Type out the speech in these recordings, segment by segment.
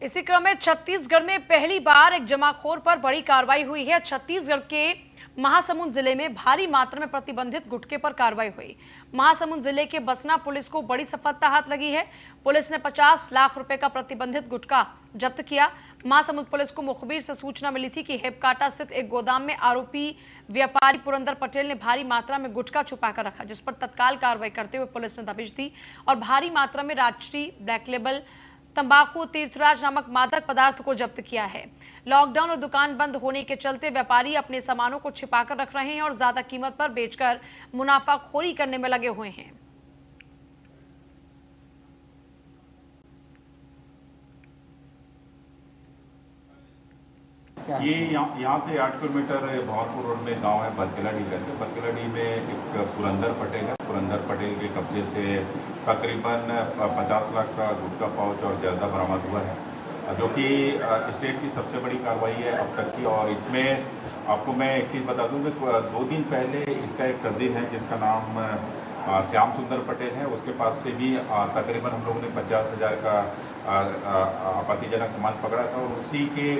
इसी क्रम में छत्तीसगढ़ में पहली बार एक जमाखोर पर बड़ी कार्रवाई हुई है। छत्तीसगढ़ के महासमुंद जिले में भारी मात्रा में प्रतिबंधित गुटखे पर कार्रवाई हुई। महासमुंद जिले के बसना पुलिस को बड़ी सफलता हाथ लगी है। पुलिस ने 50 लाख रुपए का प्रतिबंधित गुटखा जब्त किया। महासमुंद पुलिस को मुखबिर से सूचना मिली थी कि हेपकाटा स्थित एक गोदाम में आरोपी व्यापारी पुरंदर पटेल ने भारी मात्रा में गुटखा छुपाकर रखा, जिस पर तत्काल कार्रवाई करते हुए पुलिस ने दबिश दी और भारी मात्रा में राष्ट्रीय ब्लैक लेबल तंबाकू तीर्थराज नामक मादक पदार्थ को जब्त किया है। लॉकडाउन और दुकान बंद होने के चलते व्यापारी अपने सामानों को छिपाकर रख रहे हैं और ज्यादा कीमत पर बेचकर मुनाफाखोरी करने में लगे हुए हैं। ये यहाँ से 8 किलोमीटर भवनपुर रोड में गांव है बरकेलाडी करके। बरकेलाडी में एक पुरंदर पटेल है। पुरंदर पटेल के कब्जे से तकरीबन 50 लाख का गुटखा पाउच और जर्दा बरामद हुआ है, जो कि स्टेट की सबसे बड़ी कार्रवाई है अब तक की। और इसमें आपको मैं एक चीज़ बता दूं कि 2 दिन पहले इसका एक कज़िन है जिसका नाम श्याम सुंदर पटेल है, उसके पास से भी तकरीबन हम लोगों ने 50,000 का आपत्तिजनक सामान पकड़ा था और उसी के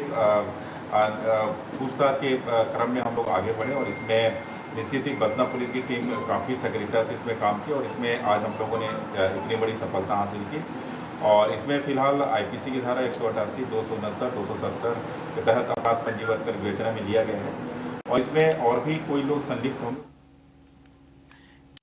पूछताछ के क्रम में हम लोग आगे बढ़े और इसमें निश्चित ही बसना पुलिस की टीम काफ़ी सक्रियता से इसमें काम की और इसमें आज हम लोगों ने इतनी बड़ी सफलता हासिल की। और इसमें फिलहाल आईपीसी की धारा 188, 269, 270 के तहत अपराध पंजीबद्ध कर विवेचना में लिया गया है और इसमें और भी कोई लोग संदिग्ध होंगे।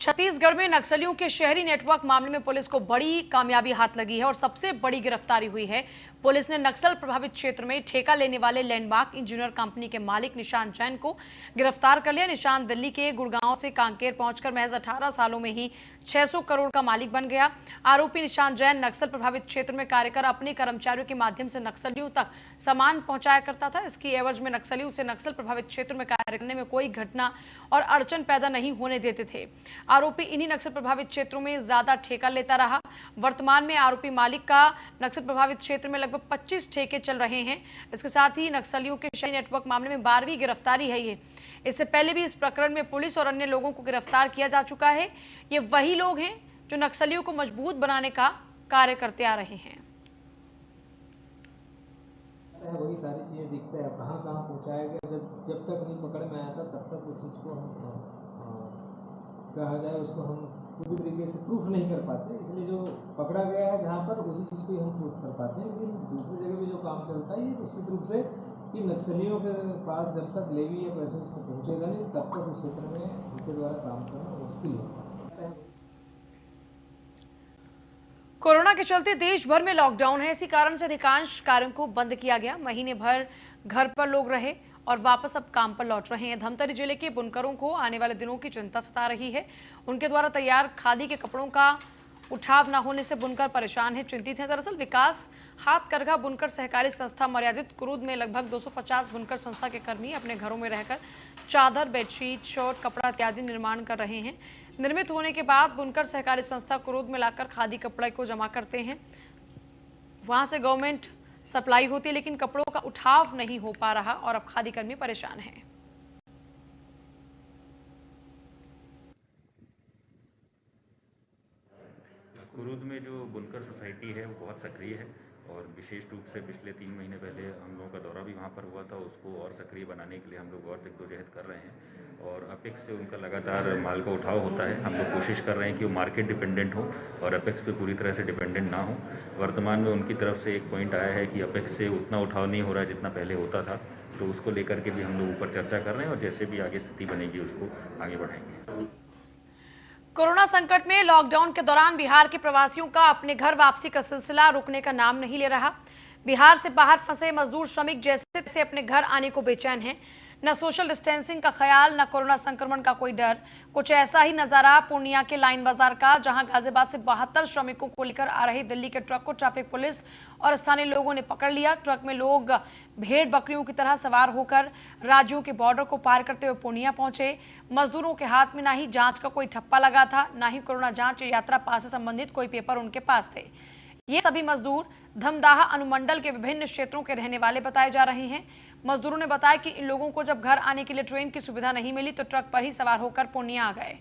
छत्तीसगढ़ में नक्सलियों के शहरी नेटवर्क मामले में पुलिस को बड़ी कामयाबी हाथ लगी है और सबसे बड़ी गिरफ्तारी हुई है। पुलिस ने नक्सल प्रभावित क्षेत्र में ठेका लेने वाले लैंडमार्क इंजीनियर कंपनी के मालिक निशांत जैन को गिरफ्तार कर लिया। निशांत दिल्ली के गुड़गांव से कांकेर पहुंचकर महज 18 सालों में ही 600 करोड़ का मालिक बन गया। आरोपी निशांत जैन नक्सल प्रभावित क्षेत्र में कार्य कर अपने कर्मचारियों के माध्यम से नक्सलियों तक सामान पहुंचाया करता था। इसकी एवज में नक्सलियों से नक्सल प्रभावित क्षेत्र में कार्य करने में कोई घटना और अड़चन पैदा नहीं होने देते थे। आरोपी इन्हीं नक्सल प्रभावित क्षेत्रों में ज्यादा ठेका लेता रहा। वर्तमान में आरोपी मालिक का नक्सल प्रभावित क्षेत्र में लगभग 25 ठेके चल रहे हैं। इसके साथ ही नक्सलियों के शहरी नेटवर्क मामले में 12वीं गिरफ्तारी है ये। इससे पहले भी इस प्रकरण में पुलिस और अन्य लोगों को गिरफ्तार किया जा चुका है। ये वही लोग हैं जो नक्सलियों को मजबूत बनाने का कार्य करते आ रहे हैं। वही सारी चीज़ें दिखता है, कहाँ कहाँ पहुँचाया गया। जब तक नहीं पकड़ में आया था तब तक उस चीज़ को हम कहा जाए उसको हम पूरी तरीके से प्रूफ नहीं कर पाते। इसलिए जो पकड़ा गया है जहाँ पर उसी चीज़ को हम प्रूफ कर पाते हैं। लेकिन दूसरी जगह भी जो काम चलता है ये निश्चित रूप से कि नक्सलियों के पास जब तक लेवी या पैसे उसको पहुँचेगा नहीं तब तक उस क्षेत्र में उनके द्वारा काम करना मुश्किल होता है। कोरोना के चलते देश भर में लॉकडाउन है। इसी कारण से अधिकांश कार्यों को बंद किया गया। महीने भर घर पर लोग रहे और वापस अब काम पर लौट रहे हैं। धमतरी जिले के बुनकरों को आने वाले दिनों की चिंता सता रही है। उनके द्वारा तैयार खादी के कपड़ों का उठाव न होने से बुनकर परेशान है, चिंतित हैं। दरअसल विकास हाथ करघा बुनकर सहकारी संस्था मर्यादित कुरूद में लगभग 250 बुनकर संस्था के कर्मी अपने घरों में रहकर चादर, बेडशीट, शर्ट, कपड़ा इत्यादि निर्माण कर रहे हैं। निर्मित होने के बाद बुनकर सहकारी संस्था कुरूद में लाकर खादी कपड़े को जमा करते हैं। वहां से गवर्नमेंट सप्लाई होती है, लेकिन कपड़ों का उठाव नहीं हो पा रहा और अब खादी कर्मी परेशान हैं। कुरूद में जो बुनकर सोसाइटी है वो बहुत सक्रिय है और विशेष रूप से पिछले 3 महीने पहले हम लोगों का दौरा भी वहाँ पर हुआ था। उसको और सक्रिय बनाने के लिए हम लोग और जद्दोजहद कर रहे हैं और अपेक्स से उनका लगातार माल का उठाव होता है। हम लोग कोशिश कर रहे हैं कि वो मार्केट डिपेंडेंट हो और अपेक्स पे पूरी तरह से डिपेंडेंट ना हो। वर्तमान में उनकी तरफ से एक पॉइंट आया है कि अपेक्स से उतना उठाव नहीं हो रहा है जितना पहले होता था, तो उसको लेकर के भी हम लोग ऊपर चर्चा कर रहे हैं और जैसे भी आगे स्थिति बनेगी उसको आगे बढ़ाएंगे। कोरोना संकट में लॉकडाउन के दौरान बिहार के प्रवासियों का अपने घर वापसी का सिलसिला रुकने का नाम नहीं ले रहा। बिहार से बाहर फंसे मजदूर श्रमिक जैसे से अपने घर आने को बेचैन हैं। न सोशल डिस्टेंसिंग का ख्याल, न कोरोना संक्रमण का कोई डर। कुछ ऐसा ही नजारा पूर्णिया के लाइन बाजार का, जहां गाजियाबाद से 72 श्रमिकों को लेकर आ रहे दिल्ली के ट्रक को ट्रैफिक पुलिस और स्थानीय लोगों ने पकड़ लिया। ट्रक में लोग भेड़ बकरियों की तरह सवार होकर राज्यों के बॉर्डर को पार करते हुए पूर्णिया पहुंचे। मजदूरों के हाथ में ना ही जांच का कोई ठप्पा लगा था, ना ही कोरोना जांच या यात्रा पास से संबंधित कोई पेपर उनके पास थे। ये सभी मजदूर धमदाहा अनुमंडल के विभिन्न क्षेत्रों के रहने वाले बताए जा रहे हैं। मजदूरों ने बताया कि इन लोगों को जब घर आने के लिए ट्रेन की सुविधा नहीं मिली तो ट्रक पर ही सवार होकर पूर्णिया आ गए।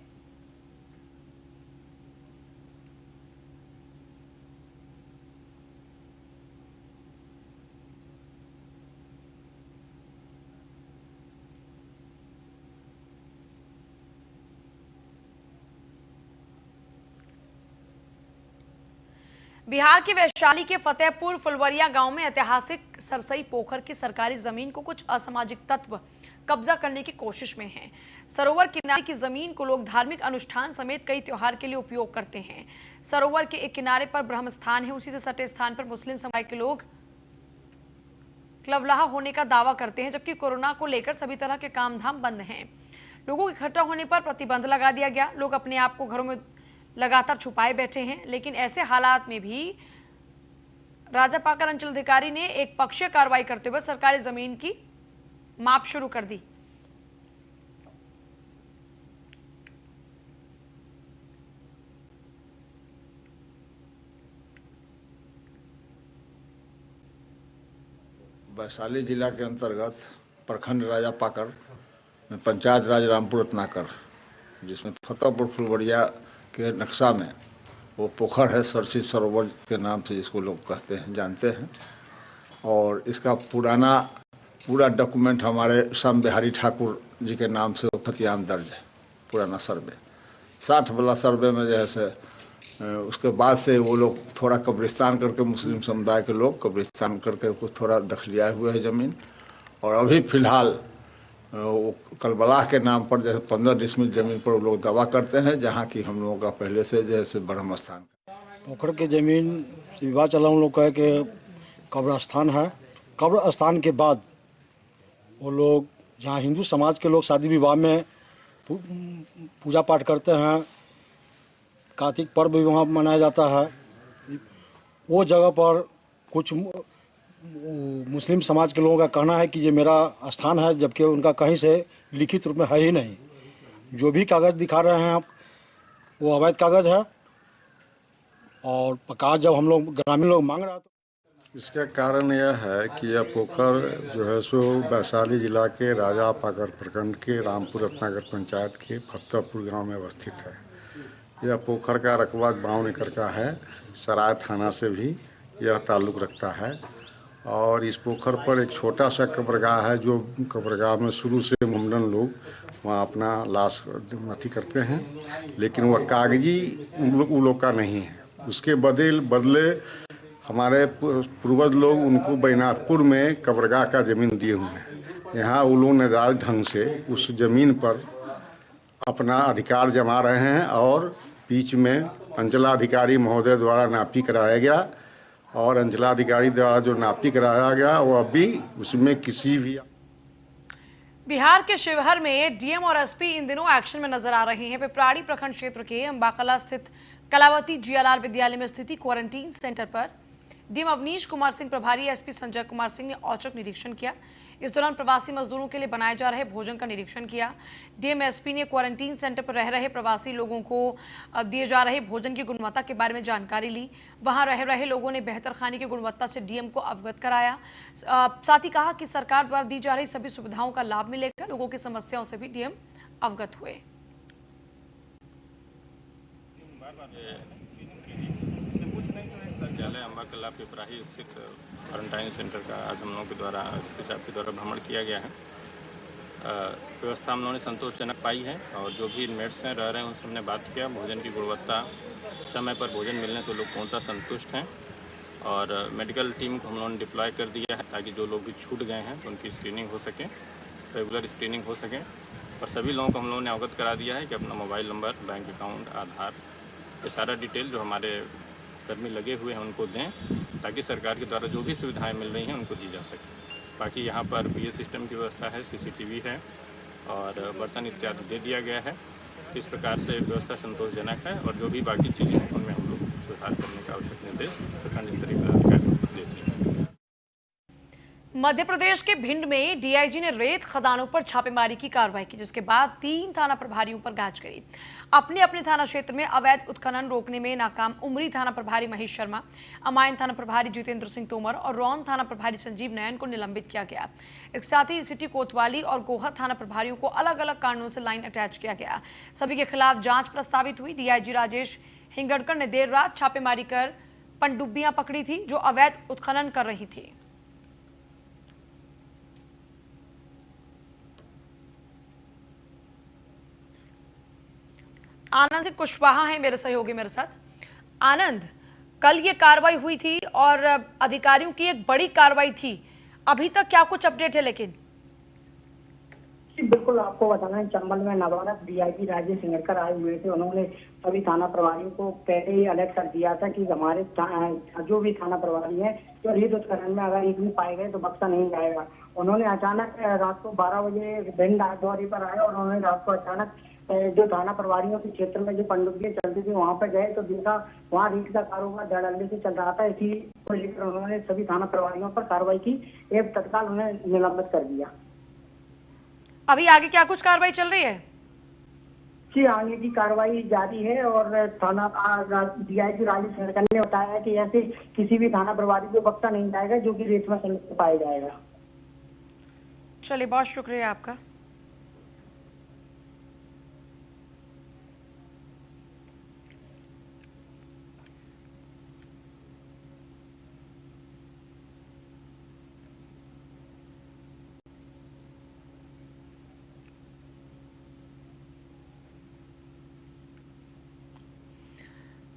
बिहार के वैशाली के फतेहपुर फुलवरिया गांव में ऐतिहासिक सरसई पोखर की सरकारी जमीन को कुछ असामाजिक तत्व कब्जा करने की कोशिश में हैं। सरोवर किनारे की जमीन को लोग धार्मिक अनुष्ठान समेत कई त्योहार के लिए उपयोग करते हैं। सरोवर के एक किनारे पर ब्रह्म स्थान है, उसी से सटे स्थान पर मुस्लिम समुदाय के लोग क्लवलाहा होने का दावा करते हैं, जबकि कोरोना को लेकर सभी तरह के काम धाम बंद हैं। लोगों के इकट्ठा होने पर प्रतिबंध लगा दिया गया। लोग अपने आप को घरों में लगातार छुपाए बैठे हैं, लेकिन ऐसे हालात में भी राजापाकर अंचलाधिकारी ने एक पक्षीय कार्रवाई करते हुए सरकारी जमीन की माप शुरू कर दी। वैशाली जिला के अंतर्गत प्रखंड राजापाकर में पंचायत राज रामपुर रत्नाकर, जिसमें फतेहपुर फुलवरिया के नक्शा में वो पोखर है, सरसी सरोवर के नाम से जिसको लोग कहते हैं, जानते हैं। और इसका पूरा डॉक्यूमेंट हमारे श्याम बिहारी ठाकुर जी के नाम से फतियान दर्ज है, पुराना सर्वे 60 वाला सर्वे में जो है से उसके बाद से वो लोग थोड़ा कब्रिस्तान करके, मुस्लिम समुदाय के लोग कब्रिस्तान करके कुछ थोड़ा दखलियाए हुए है ज़मीन। और अभी फ़िलहाल वो कलबलाह के नाम पर जैसे 15 डिसमिल ज़मीन पर वो लोग दावा करते हैं, जहाँ की हम लोगों का पहले से जैसे ब्रह्म स्थान। पोखर के ज़मीन से विवाद चला, उन लोग कहे कि कब्रस्थान है। कब्रस्थान के बाद वो लोग जहाँ हिंदू समाज के लोग शादी विवाह में पूजा पाठ करते हैं, कार्तिक पर्व भी वहाँ मनाया जाता है, वो जगह पर कुछ मुस्लिम समाज के लोगों का कहना है कि ये मेरा स्थान है, जबकि उनका कहीं से लिखित रूप में है ही नहीं। जो भी कागज़ दिखा रहे हैं आप, वो अवैध कागज़ है। और कागज जब हम लोग ग्रामीण लोग मांग रहे हैं, इसका कारण यह है कि यह पोखर जो है सो वैशाली जिला के राजापाकर प्रखंड के रामपुर रत्नाकर पंचायत के फतेहपुर गांव में अवस्थित है। यह पोखर का रकबा 52 एकड़ का है। सराय थाना से भी यह ताल्लुक़ रखता है। और इस पोखर पर एक छोटा सा कब्रगाह है, जो कब्रगाह में शुरू से मुंडन लोग वहाँ अपना लाश अथी करते हैं, लेकिन वह कागजी उन लोग का नहीं है। उसके बदले हमारे पूर्वज लोग उनको बैनाथपुर में कब्रगाह का ज़मीन दिए हुए हैं। यहाँ वो लोग नाजायज़ ढंग से उस ज़मीन पर अपना अधिकार जमा रहे हैं। और बीच में अंचलाधिकारी महोदय द्वारा नापी कराया गया, और अंचलाधिकारी द्वारा जो नापी कराया गया वो अभी उसमें किसी भी। बिहार के शिवहर में डीएम और एसपी इन दिनों एक्शन में नजर आ रहे हैं। पिपराड़ी प्रखंड क्षेत्र के अंबाकला स्थित कलावती जियालाल विद्यालय में स्थित क्वारंटीन सेंटर पर डीएम अवनीश कुमार सिंह प्रभारी, एसपी संजय कुमार सिंह ने औचक निरीक्षण किया। इस दौरान प्रवासी मजदूरों के लिए बनाए जा रहे भोजन का निरीक्षण किया। डीएम एसपी ने क्वारंटीन सेंटर पर रह रहे प्रवासी लोगों को दिए जा रहे भोजन की गुणवत्ता के बारे में जानकारी ली। वहां रह रहे लोगों ने बेहतर खाने की गुणवत्ता से डीएम को अवगत कराया। साथ ही कहा कि सरकार द्वारा दी जा रही सभी सुविधाओं का लाभ मिलेगा। लोगों की समस्याओं से भी डीएम अवगत हुए। विद्यालय अंबाकला पिपराही स्थित क्वारंटाइन सेंटर का आज हम लोगों के द्वारा एसपी साहब के द्वारा भ्रमण किया गया है। व्यवस्था हम लोगों ने संतोषजनक पाई है, और जो भी इनमेट्स हैं रह रहे हैं उनसे हमने बात किया। भोजन की गुणवत्ता, समय पर भोजन मिलने से लोग पूर्णतः संतुष्ट हैं। और मेडिकल टीम को हम लोगों ने डिप्लॉय कर दिया है, ताकि जो लोग भी छूट गए हैं तो उनकी स्क्रीनिंग हो सके, रेगुलर स्क्रीनिंग हो सके। और सभी लोगों को हम लोगों ने अवगत करा दिया है कि अपना मोबाइल नंबर, बैंक अकाउंट, आधार, ये सारा डिटेल जो हमारे कर्मी लगे हुए हैं उनको दें, ताकि सरकार के द्वारा जो भी सुविधाएं मिल रही हैं उनको दी जा सके। बाकी यहाँ पर पीए सिस्टम की व्यवस्था है, सीसीटीवी है, और बर्तन इत्यादि दे दिया गया है। इस प्रकार से व्यवस्था संतोषजनक है, और जो भी बाकी चीज़ें हैं उनमें हम लोग सुधार करने का आवश्यक निर्देश प्रखंड स्तरीय पदाधिकारियों को देते हैं। मध्य प्रदेश के भिंड में डीआईजी ने रेत खदानों पर छापेमारी की कार्रवाई की, जिसके बाद 3 थाना प्रभारियों पर गाज करी। अपने अपने थाना क्षेत्र में अवैध उत्खनन रोकने में नाकाम उमरी थाना प्रभारी महेश शर्मा, अमायन थाना प्रभारी जितेंद्र सिंह तोमर और रौन थाना प्रभारी संजीव नयन को निलंबित किया गया। इसके साथ ही सिटी कोतवाली और गोहा थाना प्रभारियों को अलग अलग कारणों से लाइन अटैच किया गया। सभी के खिलाफ जांच प्रस्तावित हुई। डीआईजी राजेश हिंगड़कर ने देर रात छापेमारी कर पनडुब्बियां पकड़ी थी, जो अवैध उत्खनन कर रही थी। आनंद सिंह कुशवाहा है मेरे सहयोगी मेरे साथ। आनंद, कल ये कार्रवाई हुई थी और अधिकारियों की एक बड़ी कार्रवाई थी, अभी तक क्या कुछ अपडेट है? लेकिन जी बिल्कुल, आपको बताना है, चंबल में नवादा डीआईजी राजेश सिंगरकर आए हुए थे। उन्होंने सभी थाना प्रभारियों को पहले ही अलर्ट कर दिया था कि हमारे जो भी थाना प्रभारी है जो रेत उत्खनन में अगर एक भी पाए गए तो बख्शा नहीं जाएगा। उन्होंने अचानक रात को 12 बजे भिंड दौरे पर आए और उन्होंने रात को अचानक जो थाना प्रभारियों के क्षेत्र में जो पनडुब्बियां चलती थी वहां पर गए तो देखा वहाँ रेत का कारोबार धड़ल्ले से चल रहा था। इसी को लेकर उन्होंने सभी थाना प्रभारियों पर कार्रवाई की एवं तत्काल उन्हें निलंबित कर दिया। अभी आगे क्या कुछ कार्रवाई चल रही है? जी आगे की कार्रवाई जारी है और थाना डीआईजी राजेश सिंगरकर ने बताया कि ऐसे किसी भी थाना प्रभारी को बख्शा नहीं जाएगा जो कि रेत में संलिप्त पाया जाएगा। चलिए, बहुत शुक्रिया आपका।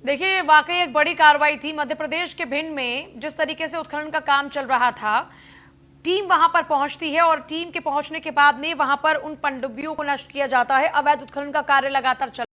देखिए, वाकई एक बड़ी कार्रवाई थी। मध्य प्रदेश के भिंड में जिस तरीके से उत्खनन का काम चल रहा था, टीम वहां पर पहुंचती है और टीम के पहुंचने के बाद में वहां पर उन पनडुब्बियों को नष्ट किया जाता है। अवैध उत्खनन का कार्य लगातार चल